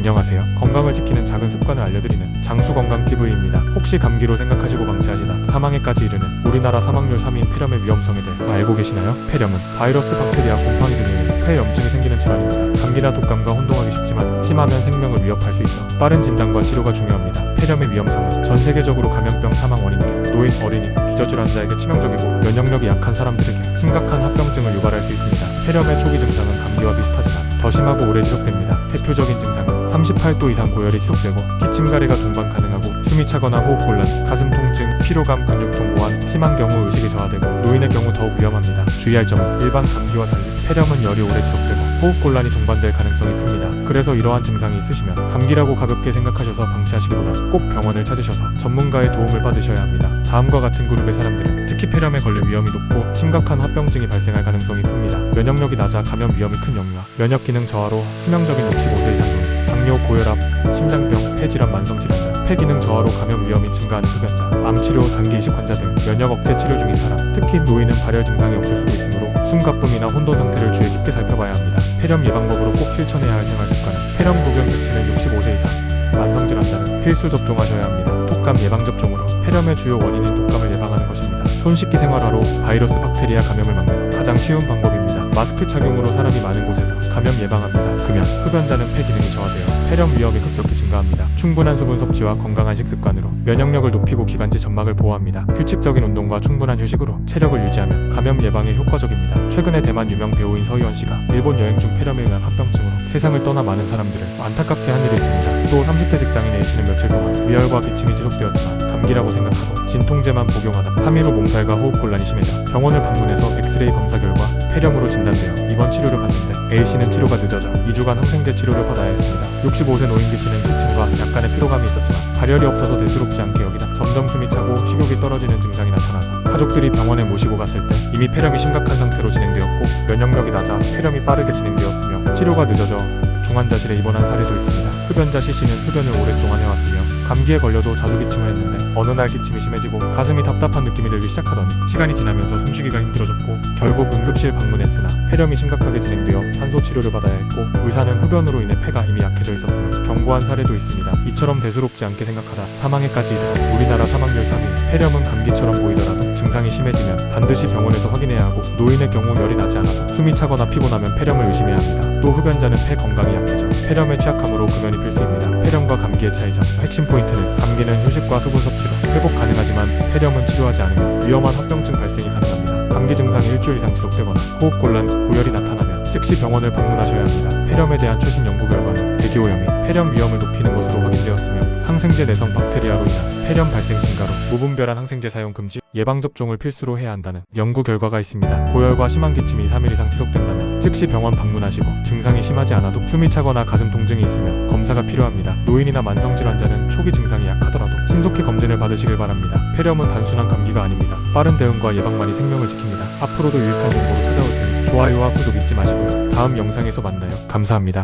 안녕하세요. 건강을 지키는 작은 습관을 알려드리는 장수건강TV입니다. 혹시 감기로 생각하시고 방치하시다 사망에까지 이르는 우리나라 사망률 3위인 폐렴의 위험성에 대해 알고 계시나요? 폐렴은 바이러스, 박테리아, 곰팡이 등의 폐염증이 생기는 질환입니다. 감기나 독감과 혼동하기 쉽지만 심하면 생명을 위협할 수 있어 빠른 진단과 치료가 중요합니다. 폐렴의 위험성은 전 세계적으로 감염병 사망 원인으로 노인, 어린이, 기저질환자에게 치명적이고 면역력이 약한 사람들에게 심각한 합병증을 유발할 수 있습니다. 폐렴의 초기 증상은 감기와 비슷하지만 더 심하고 오래 지속됩니다. 대표적인 증상은 38도 이상 고열이 지속되고 기침, 가래가 동반 가능하고 숨이 차거나 호흡곤란, 가슴 통증, 피로감, 근육통, 오한, 심한 경우 의식이 저하되고 노인의 경우 더욱 위험합니다. 주의할 점은 일반 감기와 달리 폐렴은 열이 오래 지속되고 호흡곤란이 동반될 가능성이 큽니다. 그래서 이러한 증상이 있으시면 감기라고 가볍게 생각하셔서 방치하시기보다 꼭 병원을 찾으셔서 전문가의 도움을 받으셔야 합니다. 다음과 같은 그룹의 사람들은 특히 폐렴에 걸릴 위험이 높고 심각한 합병증이 발생할 가능성이 큽니다. 면역력이 낮아 감염 위험이 큰 영유아, 면역기능 저하로 치명적인 65세 이상 노인, 당뇨, 고혈압, 심장병, 폐질환, 만성질환자, 폐기능 저하로 감염 위험이 증가하는 흡연자, 암치료, 장기이식 환자 등 면역 억제 치료 중인 사람, 특히 노인은 발열 증상이 없을 수도 있으므로 숨가쁨이나 혼돈 상태를 주의 깊게 살펴봐야 합니다. 폐렴 예방법으로 꼭 실천해야 할 생활습관은 폐렴 구경 백신을 65세 이상, 만성질환자는 필수 접종하셔야 합니다. 독감 예방접종으로 폐렴의 주요 원인인 독감을 예방하는 것입니다. 손 씻기 생활화로 바이러스, 박테리아 감염을 막는 가장 쉬운 방법입니다. 마스크 착용으로 사람이 많은 곳에서 감염 예방합니다. 금연, 흡연자는 폐 기능이 저하되어 폐렴 위험이 급격히 증가합니다. 충분한 수분 섭취와 건강한 식습관으로 면역력을 높이고 기관지 점막을 보호합니다. 규칙적인 운동과 충분한 휴식으로 체력을 유지하면 감염 예방에 효과적입니다. 최근에 대만 유명 배우인 서희원 씨가 일본 여행 중 폐렴에 의한 합병증으로 세상을 떠나 많은 사람들을 안타깝게 한 일이 있습니다. 또 30대 직장인 A씨는 며칠 동안 위열과 기침이 지속되었지만 감기라고 생각하고 진통제만 복용하다 3일 후 몸살과 호흡곤란이 심해져 병원을 방문해서 엑스레이 검사 결과 폐렴으로 진단되어 입원 치료를 받는데 A씨는 치료가 늦어져 2주간 항생제 치료를 받아야 했습니다. 65세 노인 B씨는 기침과 약간의 피로감이 있었지만 발열이 없어서 대수롭지 않게 여기다 점점 숨이 차고 식욕이 떨어지는 증상이 나타나서 가족들이 병원에 모시고 갔을 때 이미 폐렴이 심각한 상태로 진행되었고 면역력이 낮아 폐렴이 빠르게 진행되었으며 치료가 늦어져 중환자실에 입원한 사례도 있습니다. 흡연자 C씨는 흡연을 오랫동안 해왔으며 감기에 걸려도 자주 기침을 했는데 어느 날 기침이 심해지고 가슴이 답답한 느낌이 들기 시작하더니 시간이 지나면서 숨쉬기가 힘들어졌고 결국 응급실 방문했으나 폐렴이 심각하게 진행되어 산소 치료를 받아야 했고 의사는 흡연으로 인해 폐가 이미 약해져 있었음을 경고한 사례도 있습니다. 이처럼 대수롭지 않게 생각하다 사망에까지 이르는 우리나라 사망률 3위. 폐렴은 감기처럼 보이더라도 증상이 심해지면 반드시 병원에서 확인해야 하고 노인의 경우 열이 나지 않아도 숨이 차거나 피곤하면 폐렴을 의심해야 합니다. 또 흡연자는 폐 건강이 약해져 폐렴에 취약함으로 금연이 필수입니다. 폐렴과 감기의 차이점. 핵심 포인트는 감기는 휴식과 수분 섭취로 회복 가능하지만 폐렴은 치료하지 않으면 위험한 합병증 발생이 가능합니다. 감기 증상이 일주일 이상 지속되거나 호흡곤란, 고열이 나타나면 즉시 병원을 방문하셔야 합니다. 폐렴에 대한 최신 연구 결과는 대기오염이 폐렴 위험을 높이는 것으로 확인되었으며 항생제 내성 박테리아로 인한 폐렴 발생 증가로 무분별한 항생제 사용 금지, 예방접종을 필수로 해야 한다는 연구 결과가 있습니다. 고열과 심한 기침이 3일 이상 지속된다면 즉시 병원 방문하시고 증상이 심하지 않아도 숨이 차거나 가슴 통증이 있으면 검사가 필요합니다. 노인이나 만성질환자는 초기 증상이 약하더라도 신속히 검진을 받으시길 바랍니다. 폐렴은 단순한 감기가 아닙니다. 빠른 대응과 예방만이 생명을 지킵니다. 앞으로도 유익한 정보로 찾아올 테니 좋아요와 구독 잊지 마시고요. 다음 영상에서 만나요. 감사합니다.